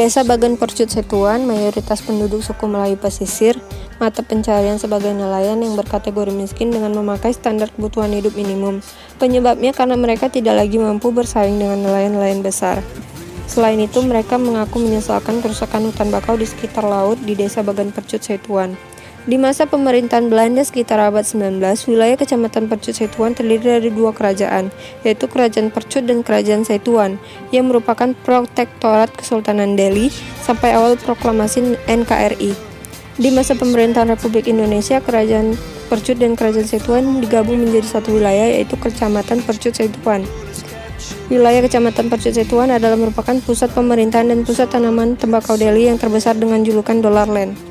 Desa Bagan Percut Setuan, mayoritas penduduk suku Melayu pesisir, mata pencaharian sebagai nelayan yang berkategori miskin dengan memakai standar kebutuhan hidup minimum. Penyebabnya karena mereka tidak lagi mampu bersaing dengan nelayan-nelayan besar. Selain itu, mereka mengaku menyesalkan kerusakan hutan bakau di sekitar laut di Desa Bagan Percut Setuan. Di masa pemerintahan Belanda sekitar abad 19, wilayah Kecamatan Percut Setuan terdiri dari dua kerajaan, yaitu Kerajaan Percut dan Kerajaan Setuan, yang merupakan protektorat Kesultanan Delhi sampai awal proklamasi NKRI. Di masa pemerintahan Republik Indonesia, Kerajaan Percut dan Kerajaan Setuan digabung menjadi satu wilayah, yaitu Kecamatan Percut Setuan. Wilayah Kecamatan Percut Setuan adalah merupakan pusat pemerintahan dan pusat tanaman tembakau Delhi yang terbesar dengan julukan Dollar Land.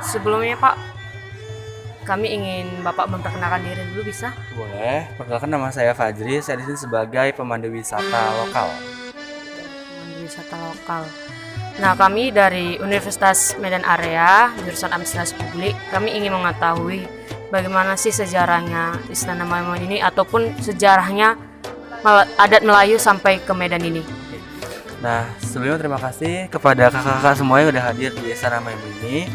Sebelumnya Pak, kami ingin Bapak memperkenalkan diri dulu, bisa? Boleh, perkenalkan nama saya Fajri, saya di sini sebagai pemandu wisata lokal. Pemandu wisata lokal. Nah, kami dari Universitas Medan Area, jurusan Administrasi Publik, kami ingin mengetahui bagaimana sih sejarahnya Istana Maimun ini ataupun sejarahnya adat Melayu sampai ke Medan ini. Nah, sebelumnya terima kasih kepada kakak-kakak semua yang udah hadir di Istana Maimun ini.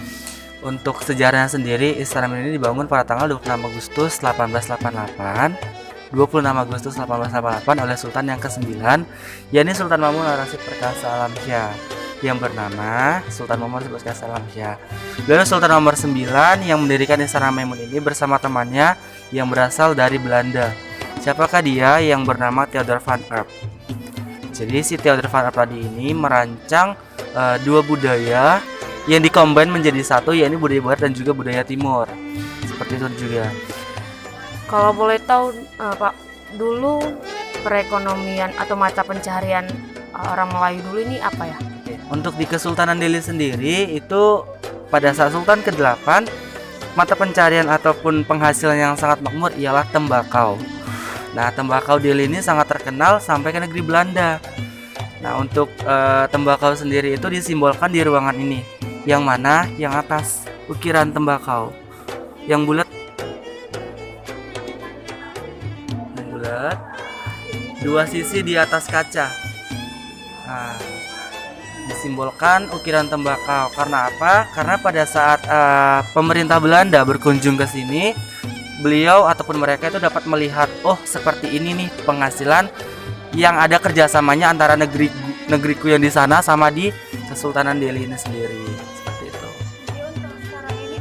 Untuk sejarahnya sendiri, Istana Maimun ini dibangun pada tanggal 26 Agustus 1888 oleh Sultan yang ke-9, yakni Sultan Mamun Rashid Perkasa Alamsyah, yang bernama Sultan Mamun Rashid Perkasa Alamsyah. Lalu Sultan nomor 9 yang mendirikan Istana Maimun ini bersama temannya yang berasal dari Belanda. Siapakah dia? Yang bernama Theodor van Epp. Jadi si Theodor van Epp tadi ini merancang dua budaya yang dikombin menjadi satu, yakni budaya barat dan juga budaya timur. Seperti itu juga. Kalau boleh tahu Pak, dulu perekonomian atau mata pencaharian orang Melayu dulu ini apa ya? Untuk di Kesultanan Delhi sendiri itu pada saat Sultan ke-8, mata pencaharian ataupun penghasilan yang sangat makmur ialah tembakau. Nah, tembakau Delhi ini sangat terkenal sampai ke negeri Belanda. Nah, untuk tembakau sendiri itu disimbolkan di ruangan ini. Yang mana yang atas ukiran tembakau, yang bulat dua sisi di atas kaca. Nah, disimbolkan ukiran tembakau. Karena apa? Karena pada saat pemerintah Belanda berkunjung ke sini, beliau ataupun mereka itu dapat melihat, oh seperti ini nih penghasilan yang ada kerjasamanya antara negeriku yang di sana sama di Kesultanan Delhi ini sendiri. Seperti itu. Untuk sekarang ini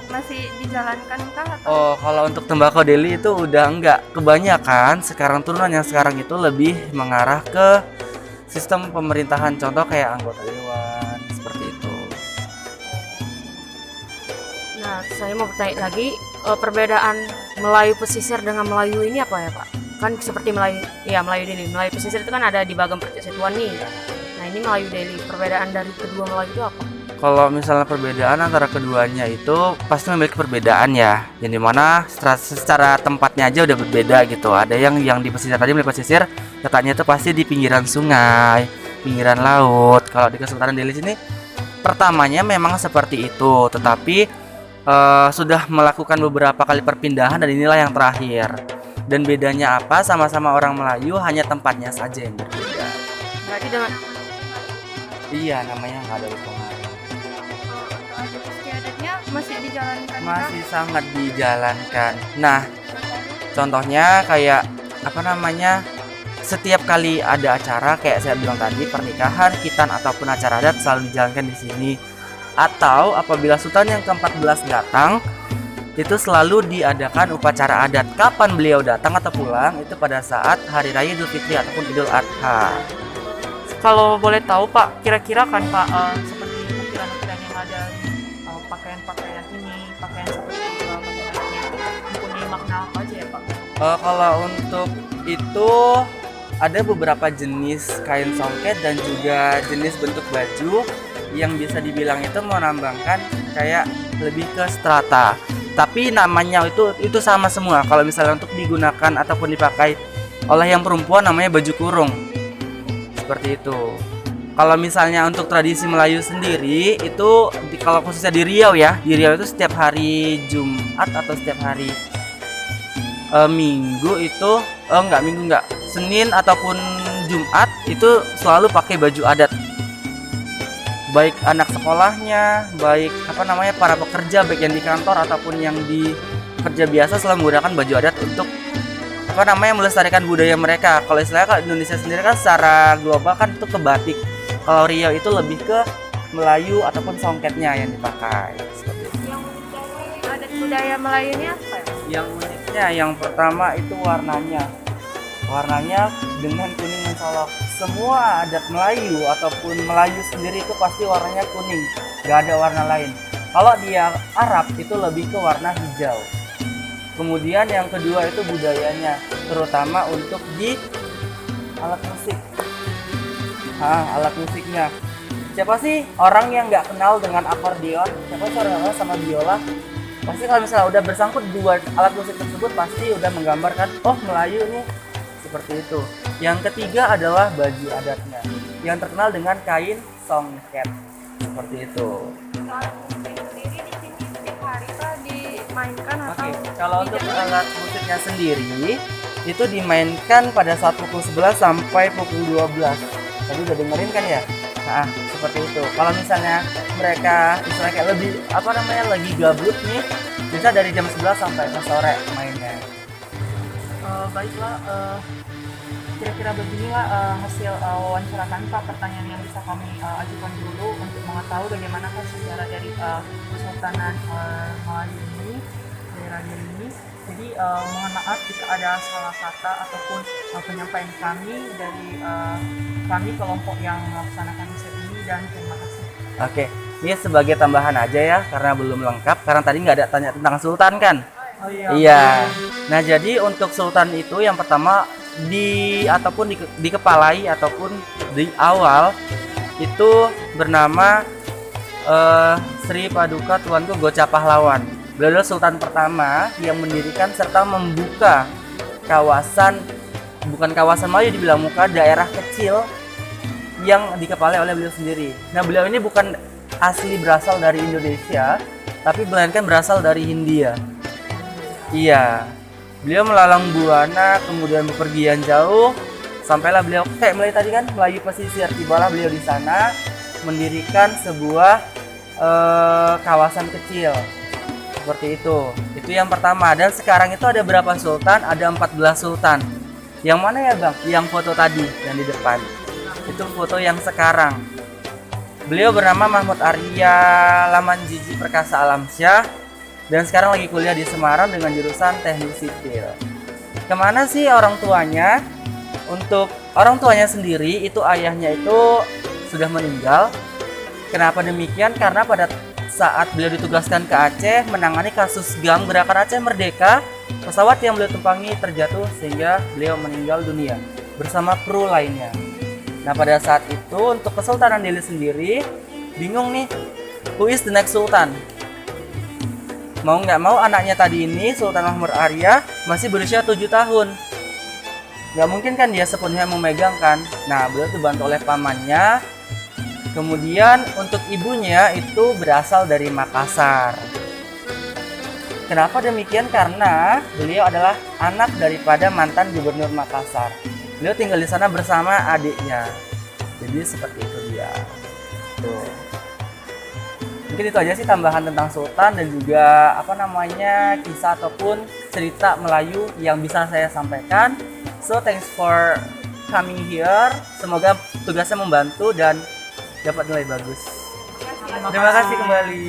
masih dijalankan kah atau? Oh, kalau untuk tembakau Delhi itu udah enggak. Kebanyakan sekarang turunan yang sekarang itu lebih mengarah ke sistem pemerintahan, contoh kayak anggota dewan, seperti itu. Nah, saya mau bertanya lagi, perbedaan Melayu pesisir dengan Melayu ini apa ya Pak? Kan seperti Melayu Delhi, Melayu pesisir itu kan ada di Bagan Percut Setuan nih. Nah, ini Melayu Delhi, perbedaan dari kedua Melayu itu apa? Kalau misalnya perbedaan antara keduanya itu pasti memiliki perbedaan ya, yang dimana secara tempatnya aja udah berbeda gitu. Ada yang di pesisir tadi, di pesisir letaknya itu pasti di pinggiran sungai, pinggiran laut. Kalau di Kesultanan Delhi sini pertamanya memang seperti itu, tetapi sudah melakukan beberapa kali perpindahan dan inilah yang terakhir. Dan bedanya apa? Sama-sama orang Melayu, hanya tempatnya saja yang berbeda. Berarti dengan namanya nggak ada pengaruh. Adat istiadatnya masih dijalankan kah? Masih sangat dijalankan. Nah, contohnya kayak setiap kali ada acara kayak saya bilang tadi, pernikahan, khitan ataupun acara adat selalu dijalankan di sini. Atau apabila Sultan yang ke-14 datang, itu selalu diadakan upacara adat. Kapan beliau datang atau pulang itu pada saat hari raya Idul Fitri ataupun Idul Adha. kalau boleh tahu Pak, kira-kira kan Pak seperti ukiran-ukiran yang ada pakaian-pakaian ini, pakaian seperti pakaian adatnya mempunyai makna apa aja ya Pak? Kalau untuk itu ada beberapa jenis kain songket dan juga jenis bentuk baju yang bisa dibilang itu menambahkan kayak lebih ke strata. tapi namanya itu sama semua. Kalau misalnya untuk digunakan ataupun dipakai oleh yang perempuan namanya baju kurung. Seperti itu. Kalau misalnya untuk tradisi Melayu sendiri itu kalau khususnya di Riau ya, di Riau itu setiap hari Jumat atau setiap hari Minggu itu Senin ataupun Jumat itu selalu pakai baju adat. Baik anak sekolahnya, baik para pekerja baik yang di kantor ataupun yang di kerja biasa selalu menggunakan baju adat untuk melestarikan budaya mereka. Kalau istilahnya kalau Indonesia sendiri kan secara global kan itu ke batik. Kalau Riau itu lebih ke Melayu ataupun songketnya yang dipakai. Seperti itu. Yang unik dari adat budaya Melayu ini apa ya? Yang uniknya yang pertama itu warnanya. Warnanya dengan kuning mencolok. Semua adat Melayu ataupun Melayu sendiri itu pasti warnanya kuning, gak ada warna lain. Kalau dia Arab itu lebih ke warna hijau. Kemudian yang kedua itu budayanya, terutama untuk di alat musik. Alat musiknya. Siapa sih orang yang nggak kenal dengan akordeon? Siapa sih orang kenal sama biola? Pasti kalau misalnya udah bersangkut dua alat musik tersebut pasti udah menggambarkan, oh Melayu nih. Seperti itu. Yang ketiga adalah baju adatnya yang terkenal dengan kain songket. Seperti itu. Alat musik sendiri di sini setiap hari kah dimainkan atau? Kalau untuk alat musiknya sendiri itu dimainkan pada saat pukul 11 sampai pukul 12. Tadi udah dengerin kan ya? Nah, seperti itu. Kalau misalnya mereka kayak lebih lagi gabut nih, bisa dari jam 11 sampai ke sore mainnya. Baiklah, kira-kira beginilah hasil wawancara kami Pak. Pertanyaan yang bisa kami ajukan dulu untuk mengetahui bagaimanakah sejarah dari Kesultanan Melayu ini, daerah ini. Jadi mohon maaf jika ada salah kata ataupun penyampaian kami dari kami kelompok yang melaksanakan riset ini, dan terima kasih. Oke, ini sebagai tambahan aja ya karena belum lengkap, karena tadi nggak ada tanya tentang Sultan kan? Oh Iya. Nah, jadi untuk Sultan itu yang pertama dikepalai ataupun di awal itu bernama Sri Paduka Tuanku Goca Pahlawan. Beliau adalah Sultan pertama yang mendirikan serta membuka bukan kawasan Melayu dibilang, muka daerah kecil yang dikepalai oleh beliau sendiri. Nah, beliau ini bukan asli berasal dari Indonesia, tapi melainkan berasal dari Hindia. Iya, beliau melalang buana, kemudian bepergian jauh, sampailah beliau mulai tadi kan Melayu pesisir. Tibalah beliau di sana mendirikan sebuah kawasan kecil seperti itu. Itu yang pertama. Dan sekarang itu ada berapa sultan? Ada 14 sultan. Yang mana ya Bang? Yang foto tadi yang di depan. Itu foto yang sekarang. Beliau bernama Mahmud Arya Lamanjiji Perkasa Alamsyah. Dan sekarang lagi kuliah di Semarang dengan jurusan Teknik Sipil. Kemana sih orang tuanya? Untuk orang tuanya sendiri itu ayahnya itu sudah meninggal. Kenapa demikian? Karena pada saat beliau ditugaskan ke Aceh menangani kasus GAM Gerakan Aceh Merdeka, pesawat yang beliau tumpangi terjatuh sehingga beliau meninggal dunia bersama kru lainnya. Nah, pada saat itu untuk Kesultanan Delhi sendiri bingung nih, who is the next sultan? Mau nggak mau anaknya tadi ini, Sultan Mahmud Arya, masih berusia 7 tahun. Nggak mungkin kan dia sepenuhnya memegang kan. Nah, beliau dibantu oleh pamannya. Kemudian untuk ibunya itu berasal dari Makassar. Kenapa demikian? Karena beliau adalah anak daripada mantan gubernur Makassar. Beliau tinggal di sana bersama adiknya. Jadi seperti itu dia. Tuh. Mungkin itu aja sih tambahan tentang Sultan dan juga kisah ataupun cerita Melayu yang bisa saya sampaikan. So thanks for coming here. Semoga tugasnya membantu dan dapat nilai bagus. Terima kasih kembali.